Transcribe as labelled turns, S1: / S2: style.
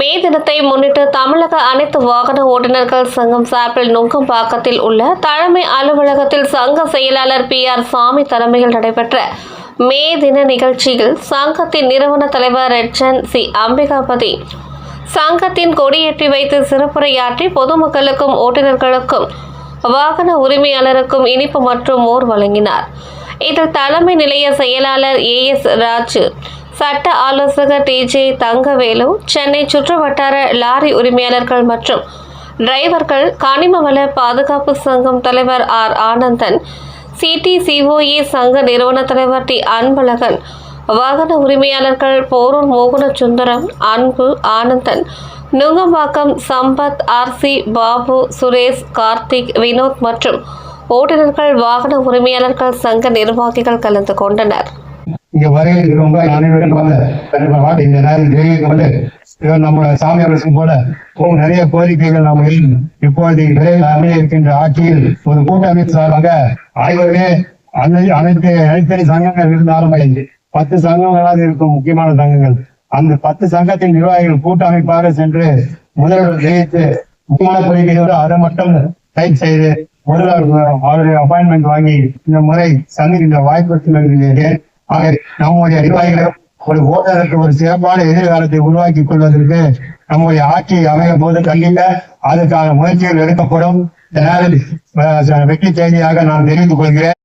S1: மே தினத்தை முன்னிட்டு தமிழக அனைத்து வாகன ஓட்டுநர்கள் சங்கம் சார்பில் நுங்கம்பாக்கத்தில் உள்ள தலைமை அலுவலகத்தில் சங்க செயலாளர் PR சாமி தலைமையில் நடைபெற்ற மே தின நிகழ்ச்சியில் சங்கத்தின் நிறுவன தலைவர் ரெட்சன் C அம்பிகாபதி சங்கத்தின் கொடியேற்றி வைத்து சிறப்புரையாற்றி பொதுமக்களுக்கும் ஓட்டுநர்களுக்கும் வாகன உரிமையாளருக்கும் இனிப்பு மற்றும் மோர் வழங்கினார். இதில் தலைமை நிலைய செயலாளர் AS ராஜு, சட்ட ஆலோசகர் TJ தங்கவேலு, சென்னை சுற்றுவட்டார லாரி உரிமையாளர்கள் மற்றும் டிரைவர்கள், கனிமவள பாதுகாப்பு சங்கம் தலைவர் R ஆனந்தன், CTCOA சங்க நிறுவன தலைவர் T அன்பழகன், வாகன உரிமையாளர்கள் போரூர் மோகன சுந்தரம், அன்பு, ஆனந்தன், நுங்கம்பாக்கம் சம்பத், RC பாபு, சுரேஷ், கார்த்திக், வினோத் மற்றும் ஓட்டுநர்கள் வாகன உரிமையாளர்கள் சங்க நிர்வாகிகள் கலந்து கொண்டனர்.
S2: இங்க வருகிறவங்க அனைவரும் இந்த நேரம் நம்ம சாமி அரசு போல நிறைய கோரிக்கைகள் நாம் இப்போது விரைவில் அமைய இருக்கின்ற ஆட்சியில் ஒரு கூட்டமைப்பு சார்பாக ஆய்வரே அனைத்தனி சங்கங்கள் இருந்தாலும் 10 சங்கங்களாக இருக்கும் முக்கியமான சங்கங்கள். அந்த 10 சங்கத்தின் நிர்வாகிகள் கூட்டமைப்பாக சென்று முதல்வர் ஜெயித்து முக்கியமான கோரிக்கையோடு அதை மட்டும் டைப் செய்து முதல்வர் அவருடைய அப்பாயின்மெண்ட் வாங்கி இந்த முறை சந்திக்கின்ற வாய்ப்பு நம்முடைய நிர்வாகிகள் ஒரு ஓட்டுநருக்கு ஒரு சிறப்பான எதிர்காலத்தை உருவாக்கி கொள்வதற்கு நம்முடைய ஆட்சி அமையும் போது கண்டிப்பா அதுக்கான முயற்சிகள் எடுக்கப்படும். வெற்றி செய்தியாக நான் தெரிவித்துக் கொள்கிறேன்.